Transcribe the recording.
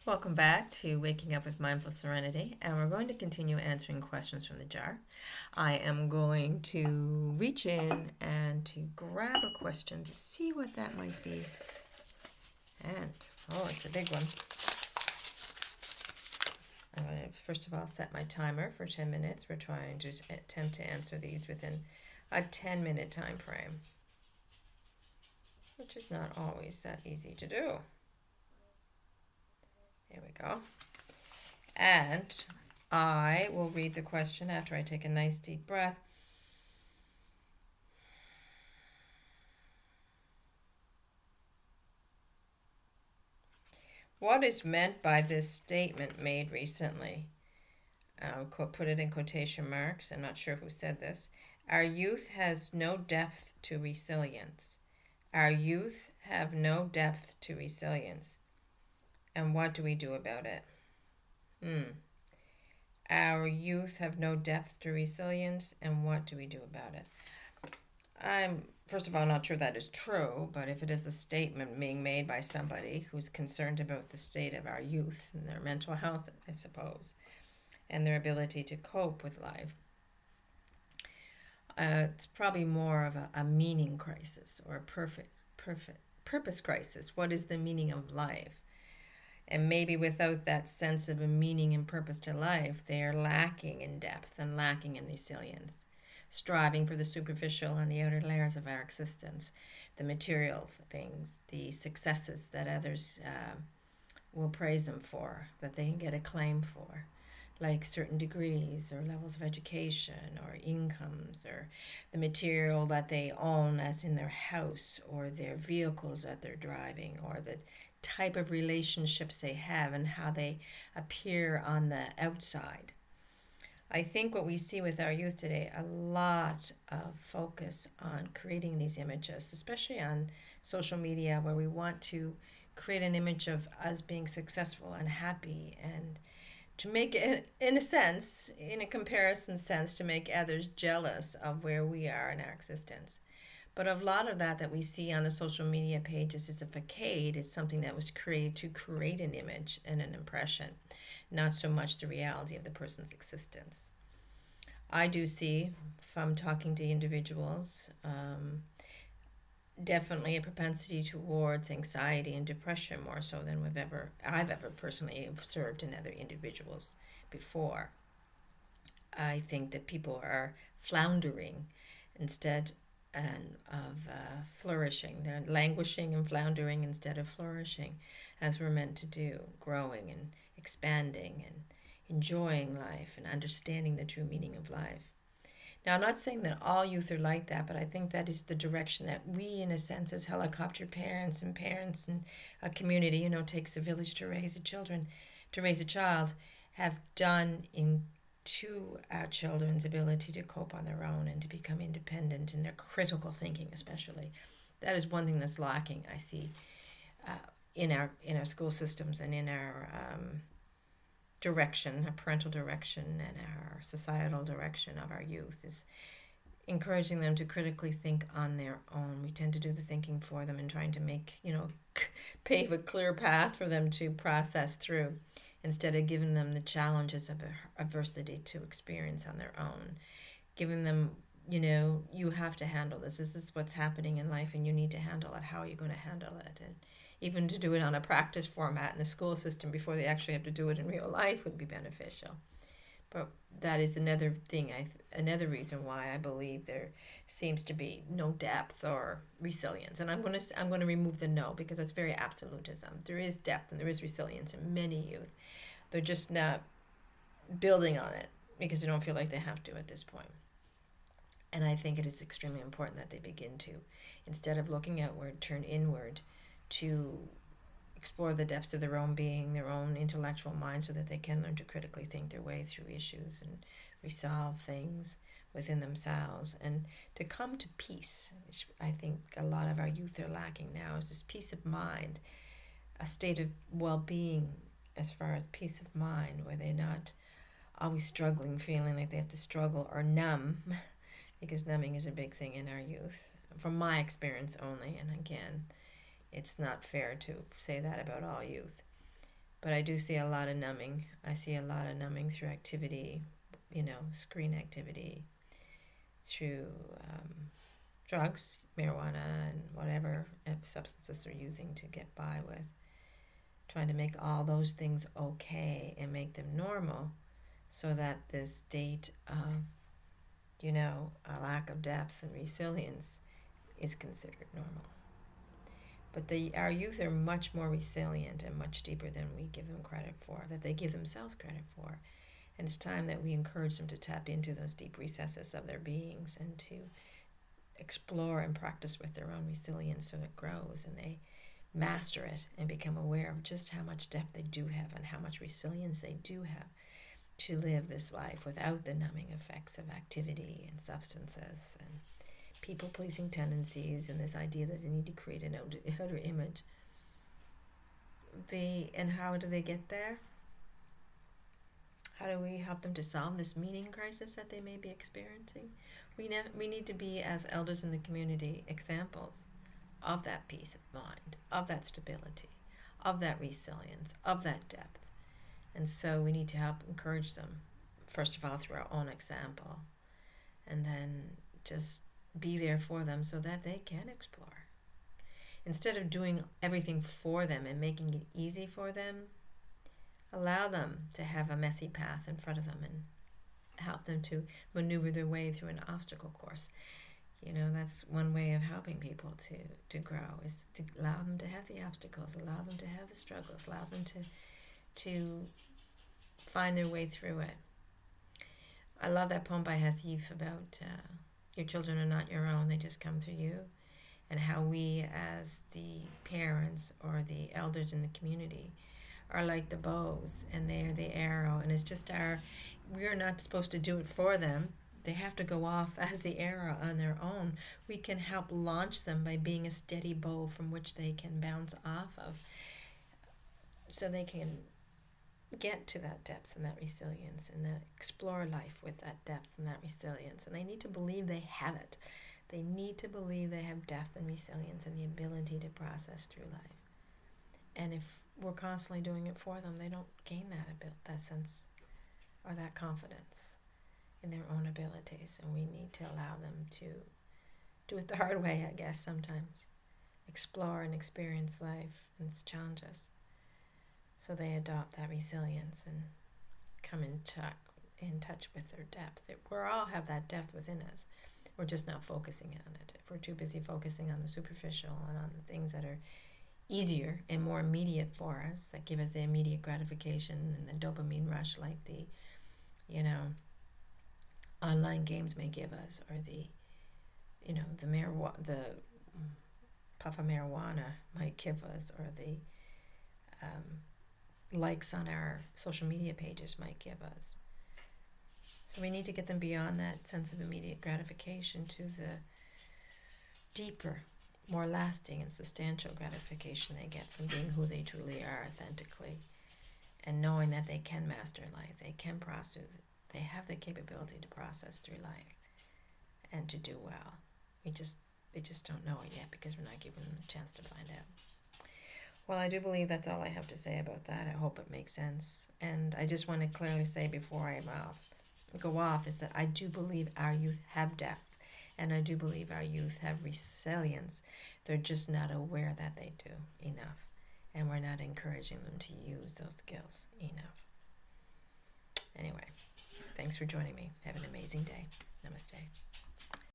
Welcome back to Waking Up with Mindful Serenity, and we're going to continue answering questions from the jar. I am going to reach in and to grab a question to see what that might be. And, oh, it's a big one. I'm going to first of all set my timer for 10 minutes. We're trying to attempt to answer these within a 10-minute time frame, which is not always that easy to do. Here we go. And I will read the question after I take a nice deep breath. What is meant by this statement made recently? I'll put it in quotation marks. I'm not sure who said this. Our youth has no depth to resilience. Our youth have no depth to resilience. And what do we do about it? Our youth have no depth to resilience, and what do we do about it? I'm, first of all, not sure that is true, but if it is a statement being made by somebody who's concerned about the state of our youth and their mental health, I suppose, and their ability to cope with life, it's probably more of a meaning crisis or a purpose crisis. What is the meaning of life? And maybe without that sense of a meaning and purpose to life, they are lacking in depth and lacking in resilience, striving for the superficial and the outer layers of our existence, the material things, the successes that others will praise them for, that they can get acclaim for, like certain degrees or levels of education or incomes or the material that they own, as in their house or their vehicles that they're driving, or the type of relationships they have and how they appear on the outside. I think what we see with our youth today, a lot of focus on creating these images, especially on social media, where we want to create an image of us being successful and happy, and to make it, in a sense, in a comparison sense, to make others jealous of where we are in our existence. But a lot of that we see on the social media pages is a facade. It's something that was created to create an image and an impression, not so much the reality of the person's existence. I do see, from talking to individuals, definitely a propensity towards anxiety and depression, more so than I've ever personally observed in other individuals before. I think that people are floundering instead of flourishing. They're languishing and floundering instead of flourishing, as we're meant to do, growing and expanding and enjoying life and understanding the true meaning of life. Now, I'm not saying that all youth are like that, but I think that is the direction that we, in a sense, as helicopter parents and a community, takes a village to raise a child, have done in to our children's ability to cope on their own and to become independent in their critical thinking, especially. That is one thing that's lacking, I see, in our school systems and in our direction, our parental direction, and our societal direction of our youth, is encouraging them to critically think on their own. We tend to do the thinking for them and trying to make, pave a clear path for them to process through, instead of giving them the challenges of adversity to experience on their own. Giving them, you have to handle this. This is what's happening in life and you need to handle it. How are you going to handle it? And even to do it on a practice format in the school system before they actually have to do it in real life would be beneficial. But that is another thing, another reason why I believe there seems to be no depth or resilience. And I'm going to remove the no, because that's very absolutism. There is depth and there is resilience in many youth. They're just not building on it because they don't feel like they have to at this point. And I think it is extremely important that they begin to, instead of looking outward, turn inward to explore the depths of their own being, their own intellectual mind, so that they can learn to critically think their way through issues and resolve things within themselves, and to come to peace, which I think a lot of our youth are lacking now, is this peace of mind, a state of well-being as far as peace of mind, where they're not always struggling, feeling like they have to struggle or numb, because numbing is a big thing in our youth, from my experience only, and again, it's not fair to say that about all youth. But I do see a lot of numbing. I see a lot of numbing through activity, screen activity, through drugs, marijuana, and whatever substances they're using to get by with. Trying to make all those things okay and make them normal so that this state of, a lack of depth and resilience is considered normal. But our youth are much more resilient and much deeper than we give them credit for, that they give themselves credit for. And it's time that we encourage them to tap into those deep recesses of their beings and to explore and practice with their own resilience so it grows and they master it and become aware of just how much depth they do have and how much resilience they do have to live this life without the numbing effects of activity and substances and people-pleasing tendencies and this idea that they need to create an outer image. And how do they get there? How do we help them to solve this meaning crisis that they may be experiencing? We need to be, as elders in the community, examples of that peace of mind, of that stability, of that resilience, of that depth. And so we need to help encourage them, first of all, through our own example, and then just be there for them so that they can explore. Instead of doing everything for them and making it easy for them, allow them to have a messy path in front of them and help them to maneuver their way through an obstacle course. That's one way of helping people to grow, is to allow them to have the obstacles, allow them to have the struggles, allow them to find their way through it. I love that poem by Hasif about your children are not your own, they just come through you, and how we as the parents or the elders in the community are like the bows and they're the arrow, and it's just we're not supposed to do it for them. They have to go off as the arrow on their own. We can help launch them by being a steady bow from which they can bounce off of so they can get to that depth and that resilience and that explore life with that depth and that resilience. And they need to believe they have it. They need to believe they have depth and resilience and the ability to process through life. And if we're constantly doing it for them, they don't gain that sense or that confidence in their own abilities. And we need to allow them to do it the hard way, I guess, sometimes. Explore and experience life and its challenges so they adopt that resilience and come in touch with their depth. We all have that depth within us. We're just not focusing on it. If we're too busy focusing on the superficial and on the things that are easier and more immediate for us, that give us the immediate gratification and the dopamine rush, like the online games may give us, or the puff of marijuana might give us, or the likes on our social media pages might give us. So we need to get them beyond that sense of immediate gratification to the deeper, more lasting and substantial gratification they get from being who they truly are authentically, and knowing that they can master life, they can process, they have the capability to process through life and to do well. They just don't know it yet because we're not giving them a chance to find out. Well, I do believe that's all I have to say about that. I hope it makes sense. And I just want to clearly say before I go off is that I do believe our youth have depth, and I do believe our youth have resilience. They're just not aware that they do enough, and we're not encouraging them to use those skills enough. Anyway, thanks for joining me. Have an amazing day. Namaste.